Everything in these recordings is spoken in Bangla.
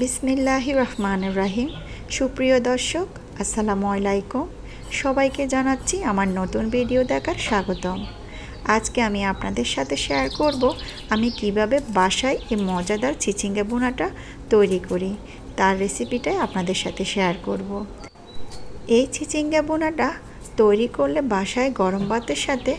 বিসমিল্লাহির রহমানির রহিম। সুপ্রিয় দর্শক, আসসালামু আলাইকুম। সবাইকে জানাচ্ছি আমার নতুন ভিডিও দেখার স্বাগতম। আজকে আমি আপনাদের সাথে শেয়ার করব আমি কিভাবে বাসায় এই মজাদার চিচিঙ্গা ভুনাটা তৈরি করি, তার রেসিপিটাই আপনাদের সাথে শেয়ার করব। এই চিচিঙ্গা ভুনাটা তৈরি করলে বাসায় গরম ভাতের সাথে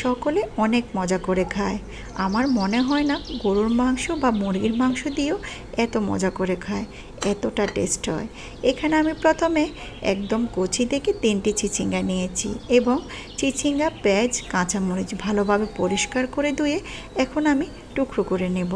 সকলে অনেক মজা করে খায়। আমার মনে হয় না গরুর মাংস বা মুরগির মাংস দিয়েও এত মজা করে খায়, এতটা টেস্ট হয়। এখানে আমি প্রথমে একদম কচি থেকে 3টি চিচিঙ্গা নিয়েছি এবং চিচিঙ্গা, পেঁয়াজ, কাঁচামরিচ ভালোভাবে পরিষ্কার করে ধুয়ে এখন আমি টুকরো করে নেব।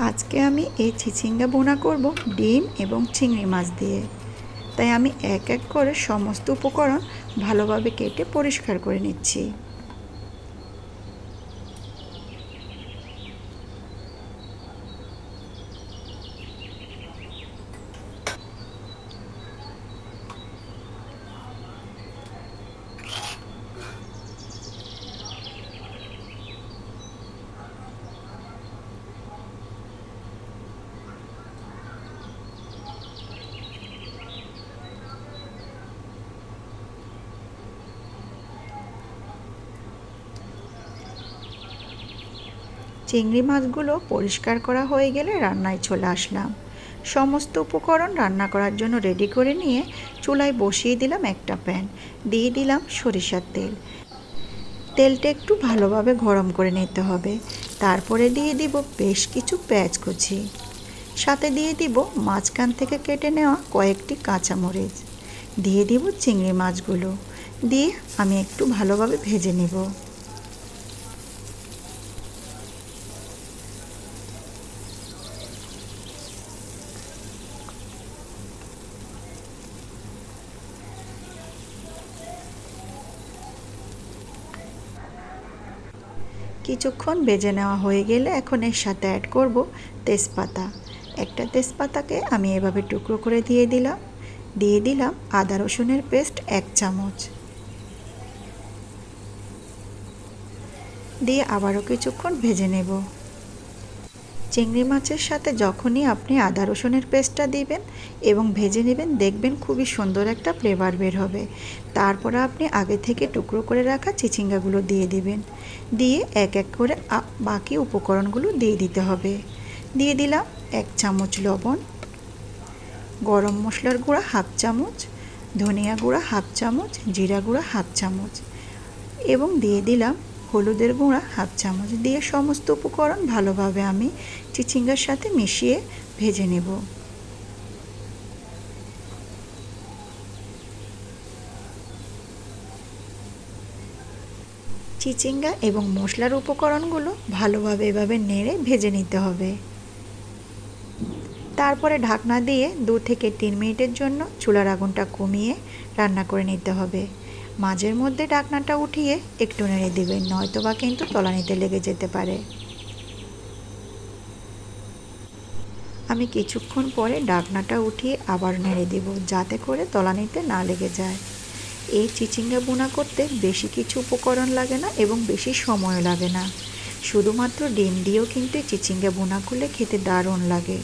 আজকে আমি এই চিচিঙ্গা ভুনা করব ডিম এবং চিংড়ি মাছ দিয়ে, তাই আমি এক এক করে সমস্ত উপকরণ ভালোভাবে কেটে পরিষ্কার করে নিচ্ছি। চিংড়ি মাছগুলো পরিষ্কার করা হয়ে গেলে রান্নায় চলে আসলাম। সমস্ত উপকরণ রান্না করার জন্য রেডি করে নিয়ে চুলায় বসিয়ে দিলাম একটা প্যান। দিয়ে দিলাম সরিষার তেল। তেলটা একটু ভালোভাবে গরম করে নিতে হবে। তারপরে দিয়ে দিব বেশ কিছু পেঁয়াজ কুচি, সাথে দিয়ে দিব মাঝখান থেকে কেটে নেওয়া কয়েকটি কাঁচামরিচ, দিয়ে দিব চিংড়ি মাছগুলো, দিয়ে আমি একটু ভালোভাবে ভেজে নেব। কিছুক্ষণ ভেজে নেওয়া হয়ে গেলে এখন এর সাথে অ্যাড করব তেজপাতা। একটা তেজপাতাকে আমি এভাবে টুকরো করে দিয়ে দিলাম। দিয়ে দিলাম আদা রসুনের পেস্ট 1 চামচ, দিয়ে আবারও কিছুক্ষণ ভেজে নেব। চিংড়ি মাছের সাথে যখনই আপনি আদা রসুনের পেস্টটা দিবেন এবং ভেজে নেবেন, দেখবেন খুবই সুন্দর একটা ফ্লেভার বের হবে। তারপরে আপনি আগে থেকে টুকরো করে রাখা চিচিঙ্গাগুলো দিয়ে দিবেন। দিয়ে এক এক করে বাকি উপকরণগুলো দিয়ে দিতে হবে। দিয়ে দিলাম 1 চামচ লবণ, গরম মশলার গুঁড়া 1/2 চামচ, ধনিয়া গুঁড়া 1/2 চামচ, জিরা গুঁড়া 1/2 চামচ এবং দিয়ে দিলাম হলুদের গুঁড়া 1/2 চামচ। দিয়ে সমস্ত উপকরণ ভালোভাবে আমি চিচিঙ্গার সাথে মিশিয়ে ভেজে নেব। চিচিঙ্গা এবং মশলার উপকরণগুলো ভালোভাবে এভাবে নেড়ে ভেজে নিতে হবে। তারপরে ঢাকনা দিয়ে 2 থেকে 3 মিনিটের জন্য চুলার আগুনটা কমিয়ে রান্না করে নিতে হবে। মাঝের মধ্যে ঢাকনাটা উঠিয়ে একটু নেড়ে দিবেন, নয়তোবা কিন্তু তলানিতে লেগে যেতে পারে। আমি কিছুক্ষণ পরে ঢাকনাটা উঠিয়ে আবার নেড়ে দিব, যাতে করে তলানিতে না লেগে যায়। এই চিচিঙ্গা ভুনা করতে বেশি কিছু উপকরণ লাগে না এবং বেশি সময়ও লাগে না। শুধুমাত্র ডিম দিয়েও কিন্তু চিচিঙ্গা ভুনা করলে খেতে দারুণ লাগে।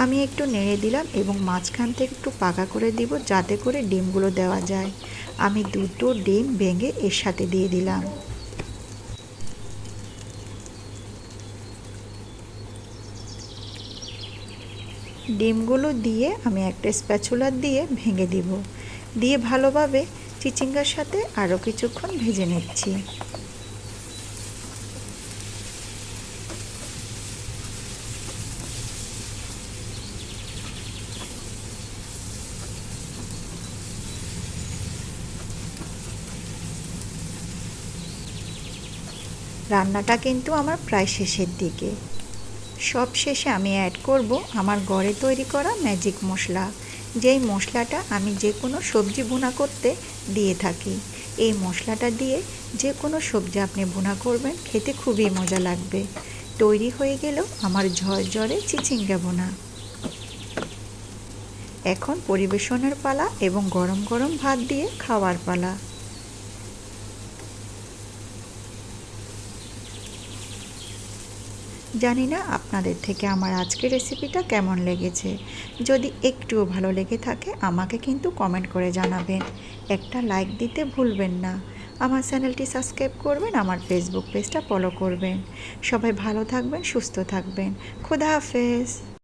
আমি একটু নেড়ে দিলাম এবং মাঝখান থেকে একটু পাকা করে দিব, যাতে করে ডিমগুলো দেওয়া যায়। আমি 2টো ডিম ভেঙে এর সাথে দিয়ে দিলাম। ডিমগুলো দিয়ে আমি একটা স্প্যাচুলা দিয়ে ভেঙে দিব। দিয়ে ভালোভাবে চিচিঙ্গার সাথে আরও কিছুক্ষণ ভেজে নিচ্ছি। রান্নাটা কিন্তু আমার প্রায় শেষের দিকে। সব শেষে আমি অ্যাড করব আমার ঘরে তৈরি করা ম্যাজিক মশলা, যেই মশলাটা আমি যে কোনো সবজি ভুনা করতে দিয়ে থাকি। এই মশলাটা দিয়ে যে কোনো সবজি আপনি ভুনা করবেন, খেতে খুবই মজা লাগবে। তৈরি হয়ে গেল আমার ঝরঝরে চিচিঙ্গা ভুনা। এখন পরিবেশনের পালা এবং গরম গরম ভাত দিয়ে খাওয়ার পালা। জানি না আপনাদের থেকে আমার আজকের রেসিপিটা কেমন লেগেছে। যদি একটুও ভালো লেগে থাকে আমাকে কিন্তু কমেন্ট করে জানাবেন। একটা লাইক দিতে ভুলবেন না। আমার চ্যানেলটি সাবস্ক্রাইব করবেন, আমার ফেসবুক পেজটা ফলো করবেন। সবাই ভালো থাকবেন, সুস্থ থাকবেন। খোদা হাফেজ।